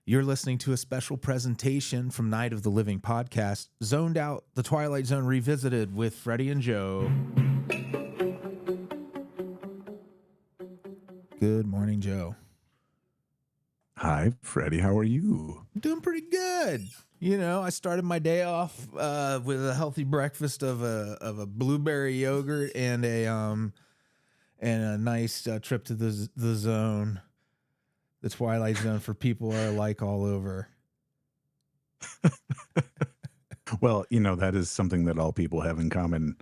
You're listening to a special presentation from Night of the Living podcast, Zoned Out, the Twilight Zone Revisited with Freddy and Joe. Good morning, Joe. Hi, Freddy. How are you? I'm doing pretty good. You know, I started my day off with a healthy breakfast of a blueberry yogurt and a nice trip to the zone, the Twilight Zone for people who are like all over. Well, you know, that is something that all people have in common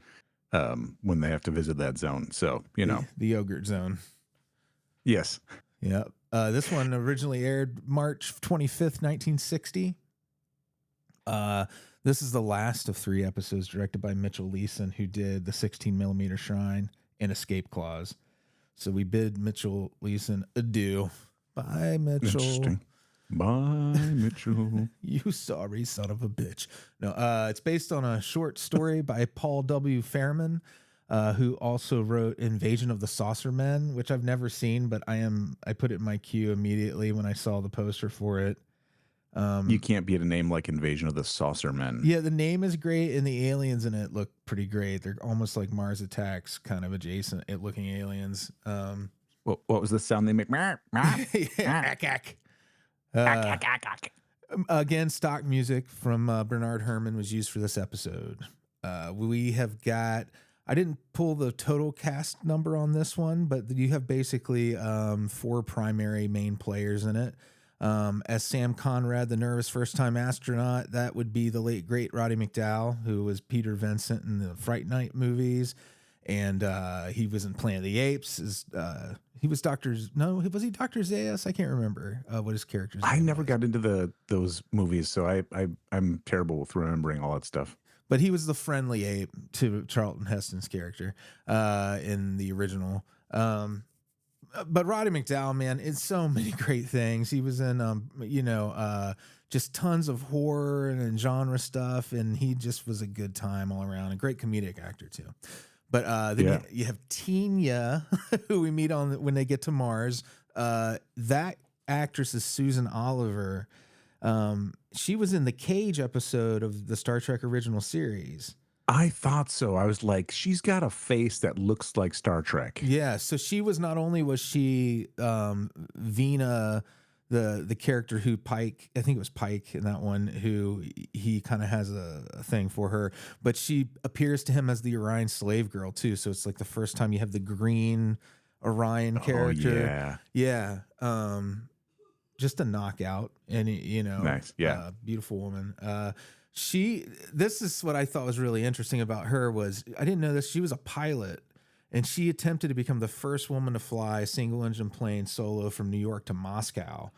when they have to visit that zone. So, you know. The yogurt zone. Yes. Yep. This one originally aired March 25th, 1960. This is the last of 3 episodes directed by Mitchell Leeson, who did the 16mm Shrine and Escape Clause. So we bid Mitchell Leeson adieu. Bye, Mitchell. Interesting. Bye, Mitchell. You sorry son of a bitch. No, it's based on a short story by Paul W. Fairman, who also wrote Invasion of the Saucer Men, which I've never seen, but I put it in my queue immediately when I saw the poster for it. You can't beat a name like Invasion of the Saucer Men. Yeah, the name is great, and the aliens in it look pretty great. They're almost like Mars Attacks, kind of adjacent looking aliens. What was the sound they make? Again, stock music from Bernard Herrmann was used for this episode. We have got, I didn't pull the total cast number on this one, but you have basically 4 primary main players in it. As Sam Conrad, the nervous first-time astronaut, that would be the late, great Roddy McDowall, who was Peter Vincent in the Fright Night movies. And he was in Planet of the Apes. He was was he Dr. Zaius? I can't remember what his character's name I never was. got into those movies, so I'm terrible with remembering all that stuff. But he was the friendly ape to Charlton Heston's character in the original. But Roddy McDowall, man, it's so many great things. He was in, just tons of horror and genre stuff, and he just was a good time all around. A great comedic actor too. But then you have Tina, who we meet when they get to Mars. That actress is Susan Oliver. She was in the Cage episode of the Star Trek original series. I thought so. I was like, she's got a face that looks like Star Trek. Yeah, so she was not only was she Vina, the character who Pike, I think it was Pike in that one, who he kind of has a thing for her, but she appears to him as the Orion slave girl too. So it's like the first time you have the green Orion character. Oh, yeah. Yeah. Just a knockout, and Nice. Yeah. beautiful woman. This is what I thought was really interesting about her was, I didn't know this. She was a pilot, and she attempted to become the first woman to fly a single engine plane solo from New York to Moscow.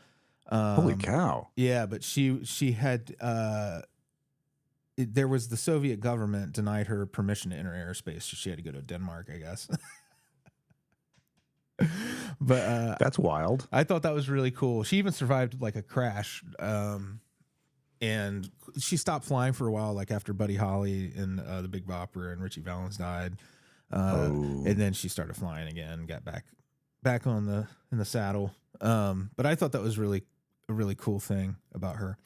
Holy cow. Yeah. But she had, there was the Soviet government denied her permission to enter airspace. So she had to go to Denmark, I guess. But that's wild. I thought that was really cool. She even survived like a crash. And she stopped flying for a while, like after Buddy Holly and the Big Bopper and Richie Valens died. And then she started flying again, got back in the saddle. But I thought that was a really cool thing about her.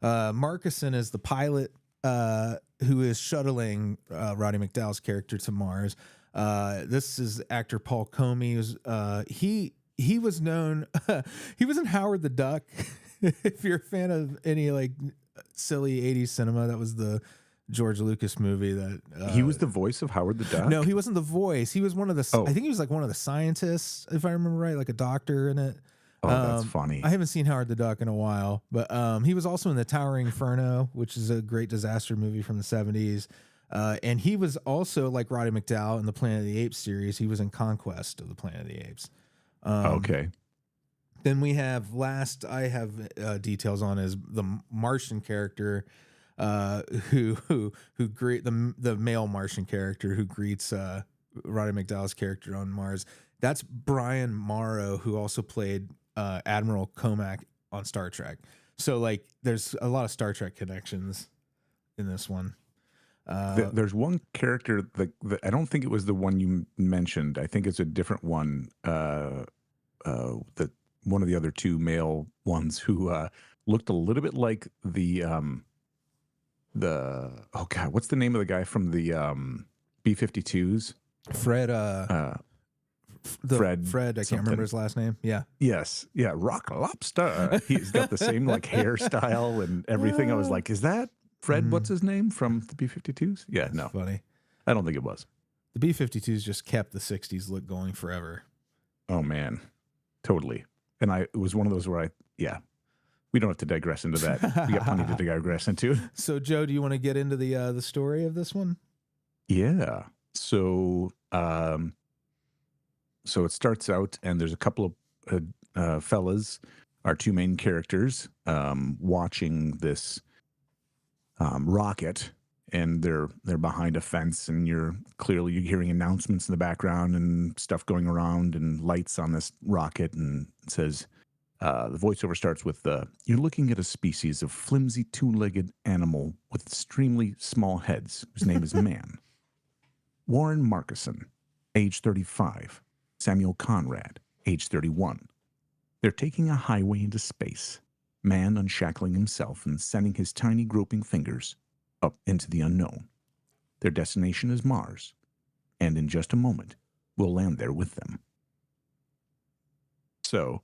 Markison is the pilot who is shuttling Roddy McDowall's character to Mars. This is actor Paul Comey. He was known. He was in Howard the Duck. If you're a fan of any like silly 80s cinema, that was the George Lucas movie that he was the voice of Howard the Duck. No, he wasn't the voice. He was one of the, I think he was like one of the scientists, if I remember right, like a doctor in it. Oh, that's funny. I haven't seen Howard the Duck in a while, but he was also in The Towering Inferno, which is a great disaster movie from the 70s. And he was also, like Roddy McDowall in the Planet of the Apes series, he was in Conquest of the Planet of the Apes. Okay. Then we have I have details on is the Martian character, who greet the male Martian character who greets Roddy McDowall's character on Mars. That's Brian Morrow, who also played Admiral Comac on Star Trek. So like, there's a lot of Star Trek connections in this one. There's one character that I don't think it was the one you mentioned. I think it's a different one. That one of the other two male ones who looked a little bit like the oh god, what's the name of the guy from the B-52s? Fred, Uh, Fred, I can't remember his last name. Yeah. Yes. Yeah. Rock Lobster. He's got the same like hairstyle and everything. I was like, is that Fred? What's his name from the B-52s? Yeah. That's no, funny. I don't think it was. The B-52s just kept the 60s look going forever. Oh man, totally. And it was one of those where we don't have to digress into that. We got plenty to digress into. So Joe, do you want to get into the story of this one? Yeah. So, so it starts out, and there's a couple of fellas, our two main characters, watching this rocket, and they're behind a fence, and you're hearing announcements in the background and stuff going around, and lights on this rocket, and it says. The voiceover starts with, you're looking at a species of flimsy two-legged animal with extremely small heads, whose name is man. Warren Markison, age 35. Samuel Conrad, age 31. They're taking a highway into space. Man unshackling himself and sending his tiny groping fingers up into the unknown. Their destination is Mars, and in just a moment, we'll land there with them. So,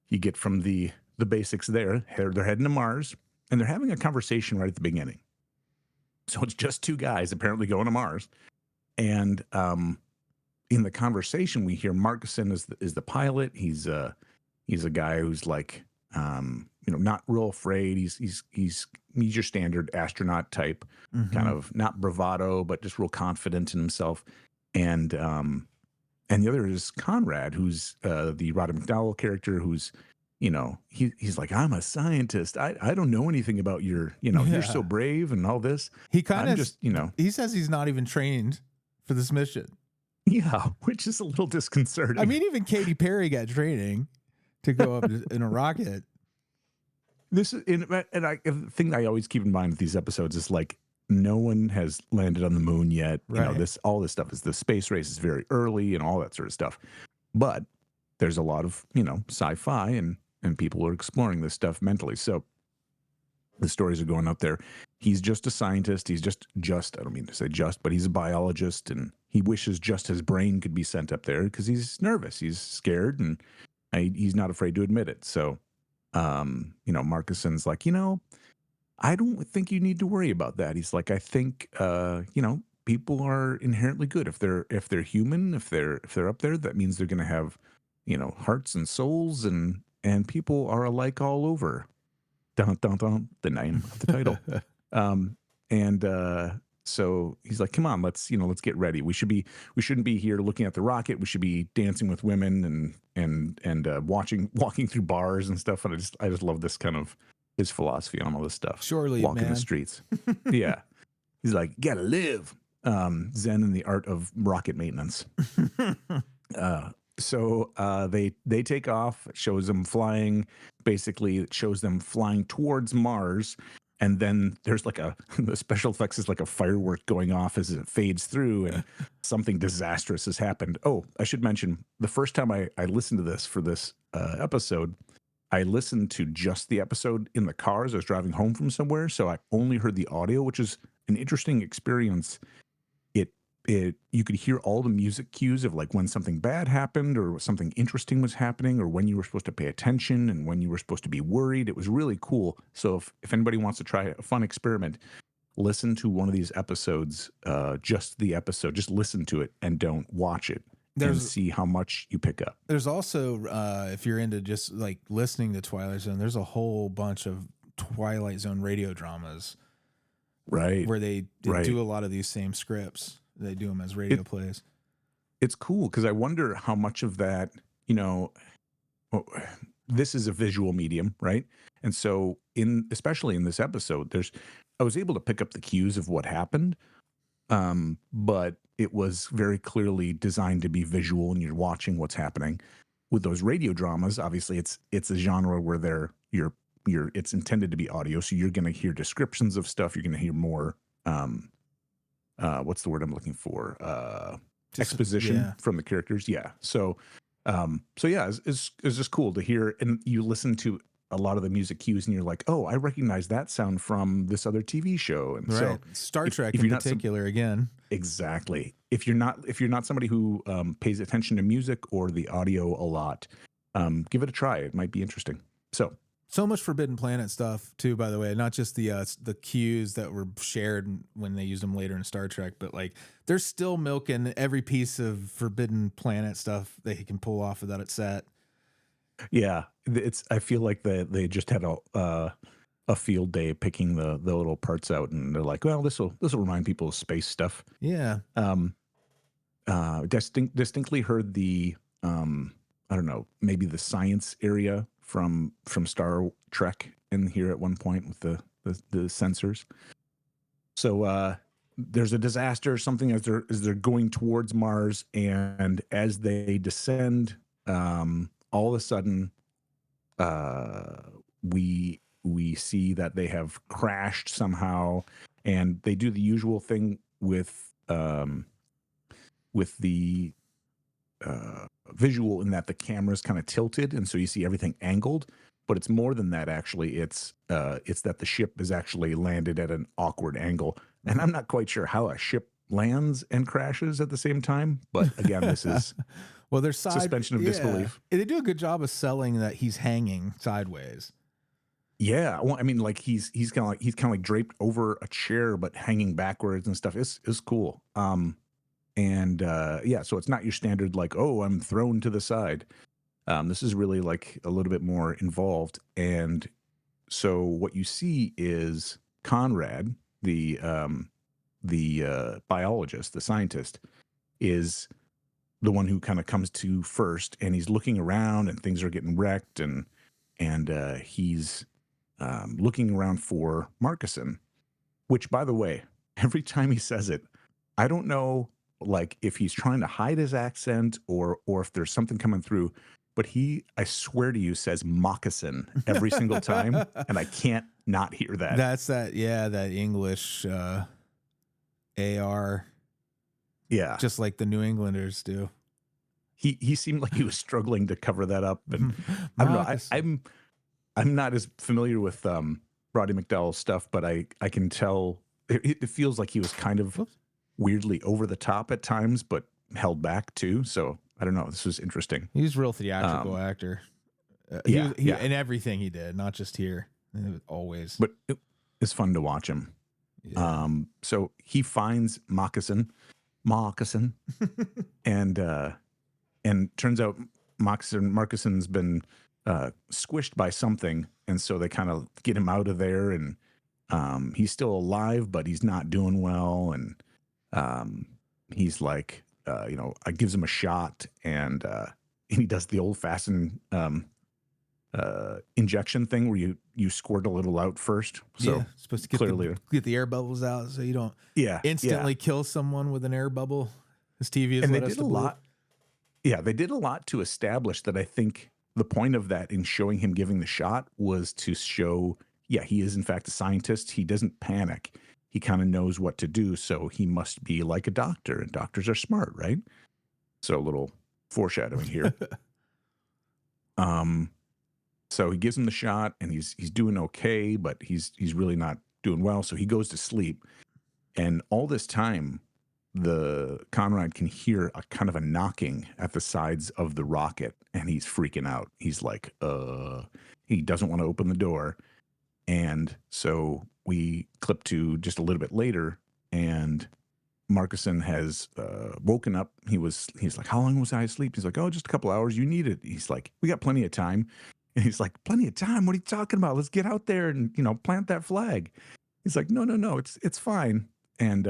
you get from the basics there. They're heading to Mars, and they're having a conversation right at the beginning. So it's just two guys apparently going to Mars. And in the conversation, we hear Markison is the pilot. He's a guy who's like, not real afraid. He's your standard astronaut type, kind of not bravado, but just real confident in himself. And the other is Conrad, who's the Roddy McDowall character, who's, he's like, I'm a scientist. I don't know anything about you're so brave and all this. He kind of just, he says he's not even trained for this mission. Yeah, which is a little disconcerting. I mean, even Katy Perry got training to go up in a rocket. This is, the thing I always keep in mind with these episodes is like, no one has landed on the moon yet. Right. All this stuff is the space race is very early and all that sort of stuff. But there's a lot of, sci-fi and people are exploring this stuff mentally. So the stories are going out there. He's just a scientist. He's just, I don't mean to say just, but he's a biologist, and he wishes just his brain could be sent up there because he's nervous. He's scared, and he's not afraid to admit it. So, Markison's like, I don't think you need to worry about that. He's like, I think, people are inherently good. If they're human, if they're up there, that means they're going to have, hearts and souls, and people are alike all over. Dun, dun, dun, the name of the title. So he's like, come on, let's get ready. We shouldn't be here looking at the rocket. We should be dancing with women and walking through bars and stuff. And I just love this kind of his philosophy on all this stuff. Surely, walking man. the streets. Yeah. He's like, gotta live. Zen in the art of rocket maintenance. So they take off. It shows them flying. Basically, it shows them flying towards Mars. And then there's like the special effects is like a firework going off as it fades through, and something disastrous has happened. Oh, I should mention, the first time I listened to this for this episode, I listened to just the episode in the car as I was driving home from somewhere. So I only heard the audio, which is an interesting experience. You could hear all the music cues of like when something bad happened or something interesting was happening, or when you were supposed to pay attention and when you were supposed to be worried. It was really cool. So if anybody wants to try a fun experiment, listen to one of these episodes, just the episode, just listen to it and don't watch it. And see how much you pick up. There's also, if you're into just like listening to Twilight Zone, there's a whole bunch of Twilight Zone radio dramas, right? Where they do a lot of these same scripts. They do them as radio plays. It's cool because I wonder how much of that, this is a visual medium, right? And so especially in this episode, I was able to pick up the cues of what happened. But it was very clearly designed to be visual, and you're watching what's happening. With those radio dramas, obviously it's a genre where it's intended to be audio, so you're going to hear descriptions of stuff. You're going to hear more. What's the word I'm looking for? Exposition from the characters. Yeah. So So yeah, it's just cool to hear, and you listen to a lot of the music cues, and you're like, oh, I recognize that sound from this other TV show. And Right. so, Star Trek if in you're not some particular, again. exactly, if you're not somebody who pays attention to music or the audio a lot, give it a try. It might be interesting. So So much Forbidden Planet stuff too, by the way. Not just the cues that were shared when they used them later in Star Trek, but like they're still milking every piece of Forbidden Planet stuff that he can pull off of that set. yeah, it's I feel like they just had a field day picking the little parts out, and they're like, well, this will remind people of space stuff. Yeah. Um, distinctly heard the I don't know, maybe the science area from Star Trek in here at one point with the sensors. So there's a disaster or something as they're going towards Mars, and as they descend, all of a sudden uh, we see that they have crashed somehow, and they do the usual thing with the visual in that the camera's kind of tilted, and so you see everything angled. But it's more than that. Actually, it's that the ship is actually landed at an awkward angle, and I'm not quite sure how a ship lands and crashes at the same time. But again, this is Well, there's side. suspension of Yeah. disbelief. They do a good job of selling that he's hanging sideways. Yeah, well, I mean, like he's kind of like draped over a chair, but hanging backwards and stuff. Is cool. And yeah, so it's not your standard like, oh, I'm thrown to the side. This is really like a little bit more involved. And so what you see is Conrad, the biologist, the scientist, is the one who kind of comes to first, and he's looking around, and things are getting wrecked, and he's looking around for Marcuson, which, by the way, every time he says it, I don't know, like if he's trying to hide his accent or if there's something coming through, but I swear to you, says moccasin every single time, and I can't not hear that. That's that. Yeah, that English AR, Yeah, just like the New Englanders do. he seemed like he was struggling to cover that up, and I don't know. I'm not as familiar with Roddy McDowall stuff, but I can tell it feels like he was kind of Whoops. weirdly over the top at times, but held back too. So I don't know. This was interesting. He's a real theatrical actor. He Yeah, was yeah. in everything he did, not just here. Always. But it's fun to watch him. Yeah. So he finds Moccasin, and turns out Marcuson's been squished by something, and so they kind of get him out of there, and he's still alive, but he's not doing well, and he's like, gives him a shot, and he does the old-fashioned injection thing where you squirt a little out first. So yeah, supposed to clearly, get the air bubbles out so you don't yeah, instantly kill someone with an air bubble. As TV is, and they did a lot. Yeah, they did a lot to establish that. I think the point of that in showing him giving the shot was to show, yeah, he is in fact a scientist. He doesn't panic. He kind of knows what to do. So he must be like a doctor, and doctors are smart, right? So a little foreshadowing here. So he gives him the shot, and he's doing okay, but he's really not doing well. So he goes to sleep, and all this time, the Conrad can hear a kind of a knocking at the sides of the rocket, and he's freaking out. He's like, he doesn't want to open the door. And so we clip to just a little bit later, and Marcuson has woken up. He's like, how long was I asleep? He's like, oh, just a couple hours. You need it. He's like, we got plenty of time. And he's like, plenty of time? What are you talking about? Let's get out there and, plant that flag. He's like, no, it's fine. And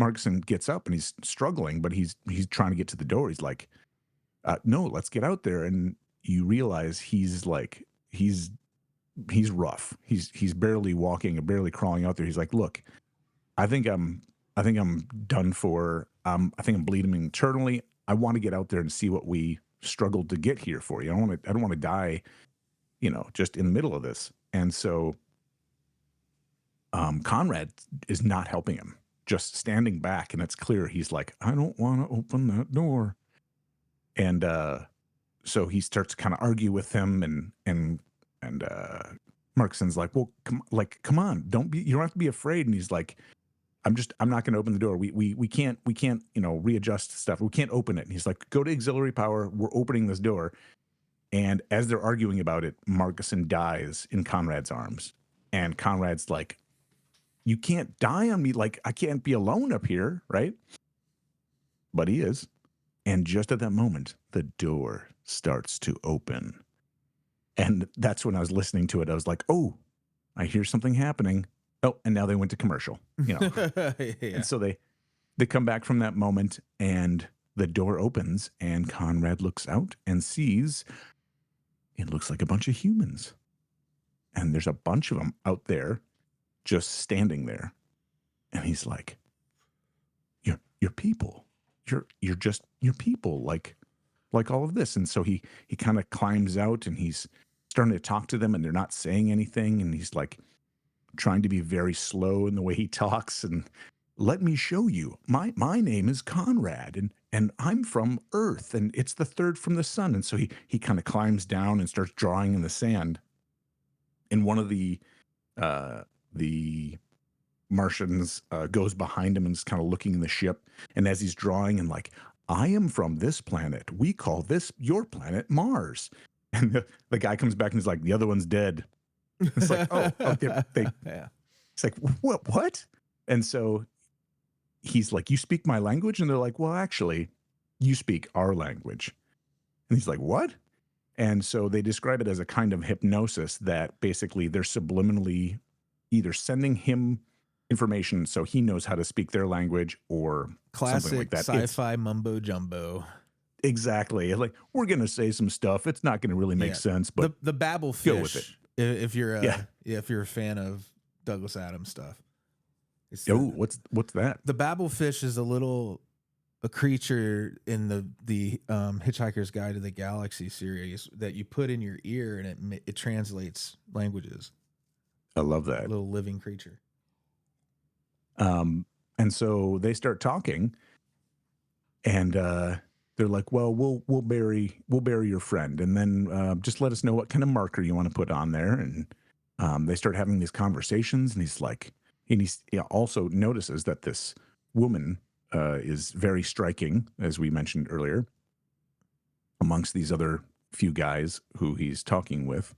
Marcuson gets up, and he's struggling, but he's trying to get to the door. He's like, no, let's get out there. And you realize he's rough. He's barely walking and barely crawling out there. He's like, look, I think I'm done for. I think I'm bleeding internally. I want to get out there and see what we struggled to get here for you. I don't want to die, just in the middle of this. And so Conrad is not helping him, just standing back, and it's clear he's like, I don't want to open that door. And so he starts to kind of argue with him, and Markson's like, well, come on, you don't have to be afraid. And he's like, I'm not going to open the door. We can't, readjust stuff. We can't open it. And he's like, go to auxiliary power. We're opening this door. And as they're arguing about it, Markison dies in Conrad's arms. And Conrad's like, you can't die on me. Like, I can't be alone up here, right? But he is. And just at that moment, the door starts to open. And that's when I was listening to it. I was like, oh, I hear something happening. Oh, and now they went to commercial, Yeah. And so they come back from that moment, and the door opens, and Conrad looks out and sees it looks like a bunch of humans. And there's a bunch of them out there just standing there. And he's like, you're people. You're people, like all of this. And so he kind of climbs out, and he's starting to talk to them, and they're not saying anything. And he's like trying to be very slow in the way he talks, and let me show you. My name is Conrad, and I'm from Earth, and it's the third from the sun. And so he kind of climbs down and starts drawing in the sand. And one of the Martians goes behind him and is kind of looking in the ship. And as he's drawing, and like, I am from this planet. We call this your planet Mars. And the guy comes back and he's like, the other one's dead. It's like, oh, Yeah. It's like, what? And so he's like, you speak my language? And they're like, well, actually, you speak our language. And he's like, what? And so they describe it as a kind of hypnosis that basically they're subliminally either sending him information so he knows how to speak their language, or Classic something like that. Sci-Fi mumbo jumbo. Exactly. Like, we're going to say some stuff. It's not going to really make sense, but the babble fish, go with it. If you're if you're a fan of Douglas Adams stuff. What's that? The babble fish is a creature in the Hitchhiker's Guide to the Galaxy series that you put in your ear, and it translates languages. I love that. A little living creature. And so they start talking, and they're like, well, we'll bury your friend, and then just let us know what kind of marker you want to put on there. And they start having these conversations, and he's like, and he also notices that this woman is very striking, as we mentioned earlier, amongst these other few guys who he's talking with.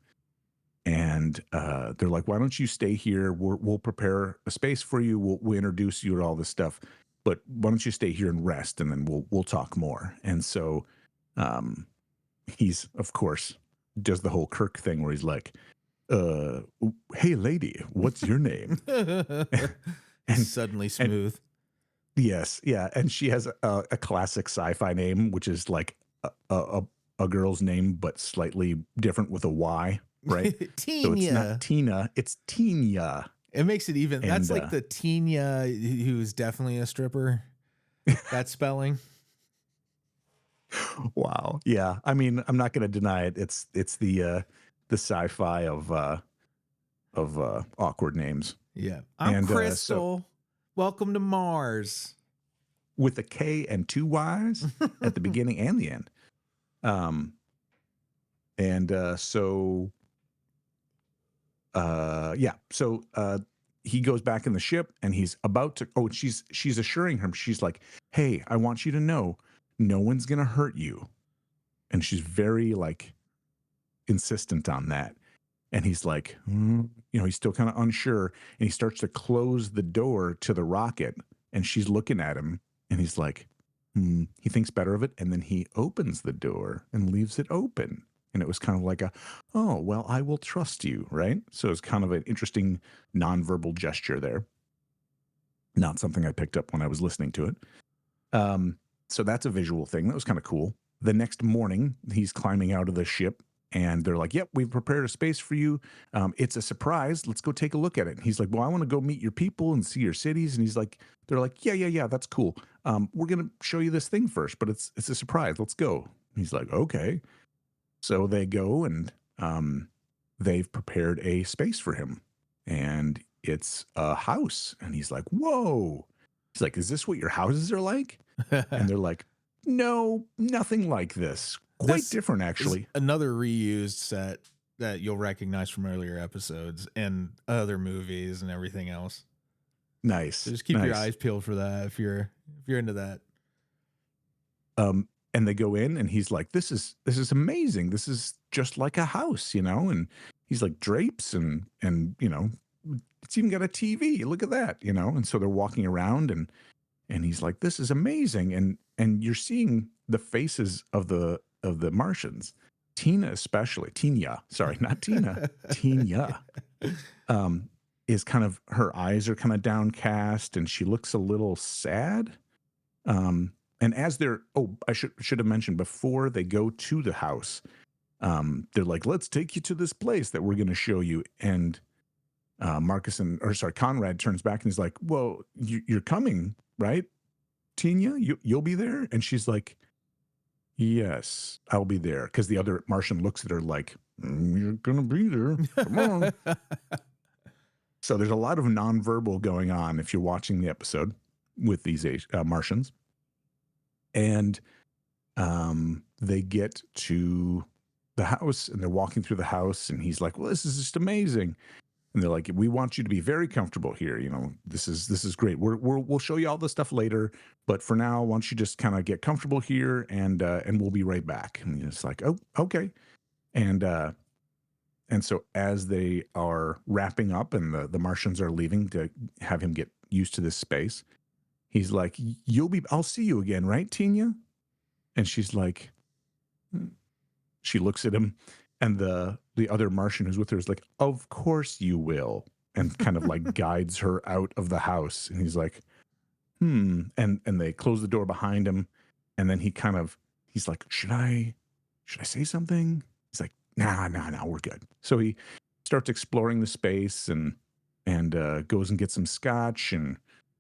And they're like, why don't you stay here? We'll prepare a space for you. We'll introduce you to all this stuff. But why don't you stay here and rest, and then we'll talk more. And so he's, of course, does the whole Kirk thing where he's like, hey, lady, what's your name? And suddenly smooth. Yes. Yeah. And she has a classic sci-fi name, which is like a girl's name, but slightly different with a Y. Right? Tina. So it's not Tina, it's Tina. It makes it even. And, that's like the Tina who's definitely a stripper. That spelling. Wow. Yeah. I mean, I'm not going to deny it. It's the sci-fi of awkward names. Yeah. I'm Crystal. Welcome to Mars. With a K and two Y's at the beginning and the end. So he goes back in the ship, and he's about to, she's assuring him, she's like, hey, I want you to know no one's going to hurt you. And she's very like insistent on that. And he's like, he's still kind of unsure, and he starts to close the door to the rocket, and she's looking at him, and he's like, he thinks better of it. And then he opens the door and leaves it open. And it was kind of like oh, well, I will trust you, right? So it's kind of an interesting nonverbal gesture there. Not something I picked up when I was listening to it. So that's a visual thing. That was kind of cool. The next morning, he's climbing out of the ship, and they're like, yep, we've prepared a space for you. It's a surprise. Let's go take a look at it. And he's like, well, I want to go meet your people and see your cities. And they're like, yeah, that's cool. We're going to show you this thing first, but it's a surprise. Let's go. And he's like, okay. So they go, and they've prepared a space for him, and it's a house. And he's like, whoa. He's like, is this what your houses are like? And they're like, no, nothing like this. Quite This different, is actually. another reused set that you'll recognize from earlier episodes and other movies and everything else. So Nice, just keep your nice. eyes peeled for that if you're into that. And they go in, and he's like, "This is amazing. This is just like a house, you know." And he's like, "Drapes and it's even got a TV. Look at that, you know." And so they're walking around, and he's like, "This is amazing." And you're seeing the faces of the Martians. Tina especially, Tina, sorry, not Tina, Tina, um, is kind of, her eyes are kind of downcast, and she looks a little sad. Um, and as they're, oh, I should have mentioned, before they go to the house, they're like, "Let's take you to this place that we're going to show you." And Conrad turns back and he's like, "Well, you're coming, right, Tina? You'll be there?" And she's like, "Yes, I'll be there." Because the other Martian looks at her like, "You're gonna be there. Come on." So there's a lot of nonverbal going on if you're watching the episode with these Martians. And they get to the house, and they're walking through the house, and he's like, "Well, this is just amazing." And they're like, "We want you to be very comfortable here. You know, this is great. We'll show you all the stuff later, but for now, why don't you just kind of get comfortable here, and we'll be right back." And it's like, "Oh, okay." And so as they are wrapping up, and the Martians are leaving to have him get used to this space, he's like, I'll see you again, right, Tina?" And she's like, "Hmm." She looks at him, and the other Martian who's with her is like, "Of course you will," and kind of like guides her out of the house. And he's like, "Hmm." And they close the door behind him, and then he's like, should I say something?" He's like, nah, we're good. So he starts exploring the space, and goes and gets some scotch, and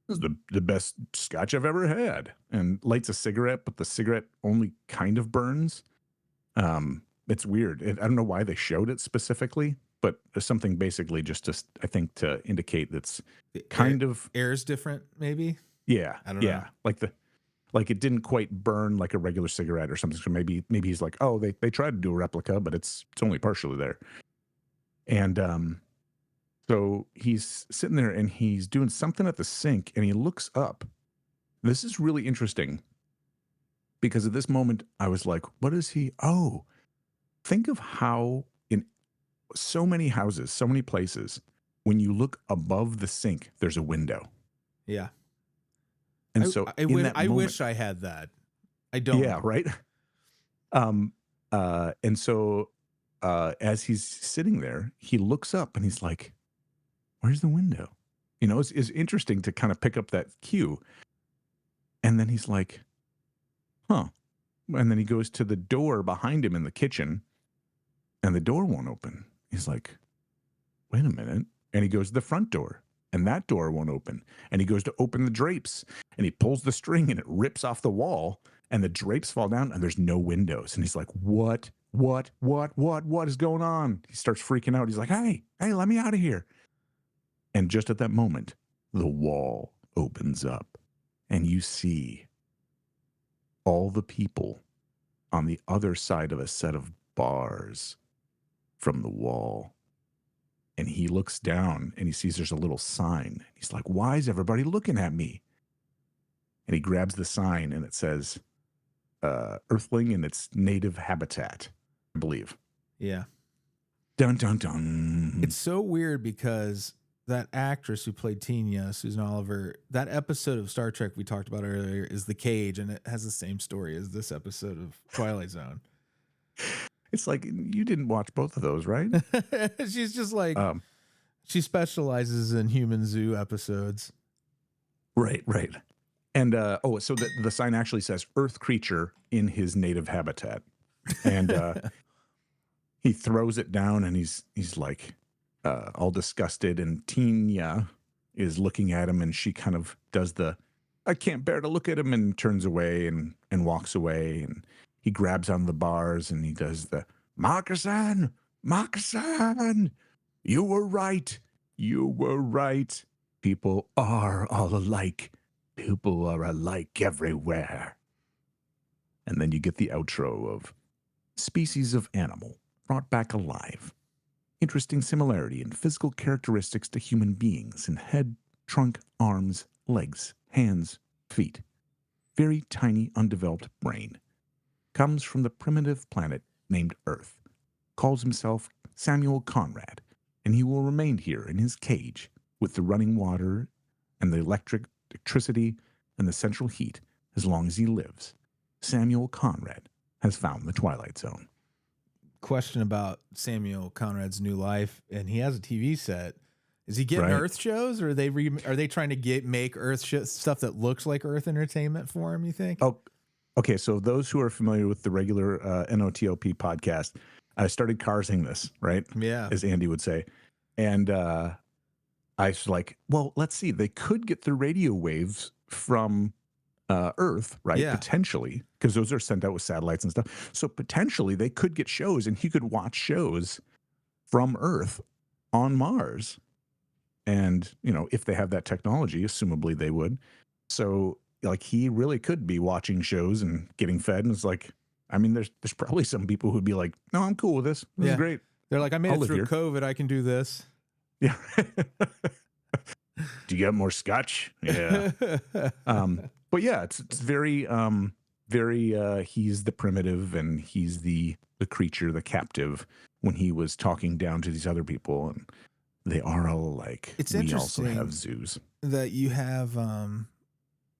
"This is the best scotch I've ever had," and lights a cigarette, but the cigarette only kind of burns. It's weird. I don't know why they showed it specifically, but there's something basically just to, I think, to indicate that's The kind of, air is different, maybe. yeah, I don't know. yeah, like it didn't quite burn like a regular cigarette or something. So maybe he's like, "Oh, they tried to do a replica, but it's only partially there." And so he's sitting there, and he's doing something at the sink, and he looks up. This is really interesting, because at this moment I was like, "What is he? Oh, think of how in so many houses, so many places, when you look above the sink, there's a window." Yeah. And so in that I moment, wish I had that. I don't. yeah, right. Um, and so as he's sitting there, he looks up, and he's like, "Where's the window?" It's interesting to kind of pick up that cue. And then he's like, "Huh." And then he goes to the door behind him in the kitchen, and the door won't open. He's like, "Wait a minute." And he goes to the front door, and that door won't open. And he goes to open the drapes, and he pulls the string, and it rips off the wall, and the drapes fall down, and there's no windows. And he's like, what is going on?" He starts freaking out. He's like, hey, let me out of here. And just at that moment, the wall opens up, and you see all the people on the other side of a set of bars from the wall. And he looks down, and he sees there's a little sign. He's like, "Why is everybody looking at me?" And he grabs the sign, and it says, "Earthling in its native habitat," I believe. Yeah. Dun, dun, dun. It's so weird because that actress who played Tina, Susan Oliver, that episode of Star Trek we talked about earlier is The Cage, and it has the same story as this episode of Twilight Zone. It's like, you didn't watch both of those, right? She's just like, Um, she specializes in human zoo episodes. right, right. And so the sign actually says "Earth creature in his native habitat," and he throws it down, and he's like, all disgusted, and Tina is looking at him, and she kind of does the "I can't bear to look at him," and turns away, and walks away. And he grabs on the bars, and he does the "Moccasin, Moccasin, you were right, you were right. People are all alike. People are alike everywhere." And then you get the outro of species of animal brought back alive. Interesting similarity in physical characteristics to human beings in head, trunk, arms, legs, hands, feet. Very tiny, undeveloped brain. Comes from the primitive planet named Earth. Calls himself Samuel Conrad, and he will remain here in his cage with the running water and the electricity and the central heat as long as he lives. Samuel Conrad has found the Twilight Zone. Question about Samuel Conrad's new life, and he has a TV set. Is he getting Earth shows, or are they trying to make Earth stuff that looks like Earth entertainment for him, you think? Oh, okay. So those who are familiar with the regular NOTLP podcast, I started carsing this, right? Yeah. As Andy would say. And I was like, well, let's see. They could get the radio waves from Earth, right? Yeah. Potentially, because those are sent out with satellites and stuff. So potentially they could get shows, and he could watch shows from Earth on Mars. And, if they have that technology, assumably they would. So like he really could be watching shows and getting fed. And it's like, I mean, there's probably some people who'd be like, no, I'm cool with this. This is great. They're like, I made it through COVID. I can do this. Yeah. Do you get more scotch? Yeah. But yeah, it's very, he's the primitive and he's the creature, the captive, when he was talking down to these other people, and they are all alike. It's we interesting also have zoos. That you have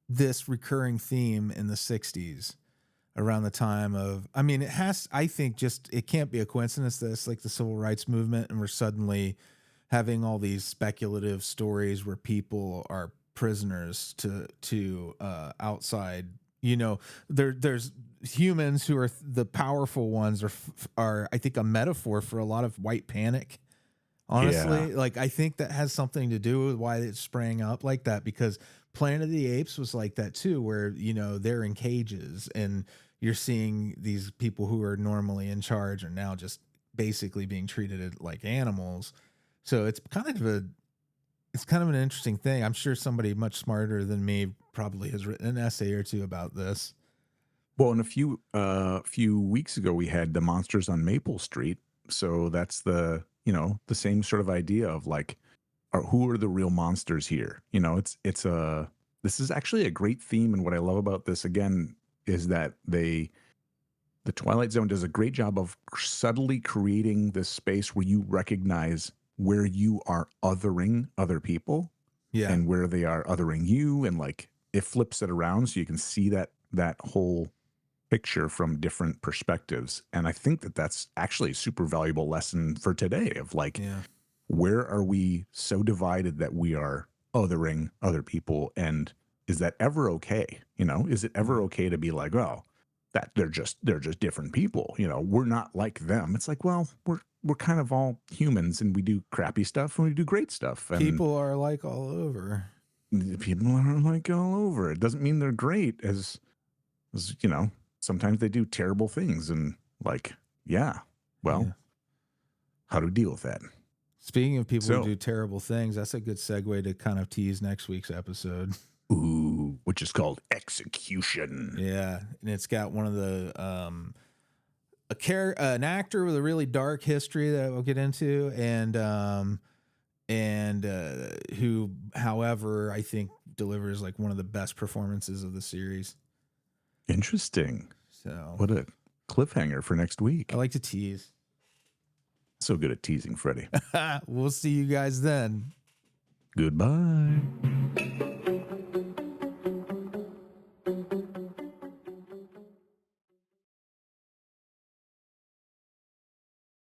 this recurring theme in the 60s around the time of, I mean, it can't be a coincidence that it's like the civil rights movement, and we're suddenly having all these speculative stories where people are prisoners to outside, there's humans who are the powerful ones are I think a metaphor for a lot of white panic, honestly. Like I think that has something to do with why it sprang up like that, because Planet of the Apes was like that too, where they're in cages and you're seeing these people who are normally in charge are now just basically being treated like animals. So it's kind of an interesting thing. I'm sure somebody much smarter than me probably has written an essay or two about this. Well, and a few weeks ago, we had the Monsters on Maple Street. So that's the same sort of idea of like, who are the real monsters here? This is actually a great theme. And what I love about this, again, is that the Twilight Zone does a great job of subtly creating this space where you recognize where you are othering other people, and where they are othering you. And like, it flips it around so you can see that whole picture from different perspectives. And I think that that's actually a super valuable lesson for today of like, where are we so divided that we are othering other people? And is that ever okay? Is it ever okay to be like, oh, that they're just different people. We're not like them. It's like, well, we're kind of all humans, and we do crappy stuff and we do great stuff. And people are like all over. People are like all over. It doesn't mean they're great, as sometimes they do terrible things, and like, how do we deal with that? Speaking of people who do terrible things, that's a good segue to kind of tease next week's episode. Ooh, which is called Execution. Yeah, and it's got one of the an actor with a really dark history that we'll get into, and who, however, I think delivers like one of the best performances of the series. Interesting. So, what a cliffhanger for next week. I like to tease. So good at teasing, Freddy. We'll see you guys then. Goodbye.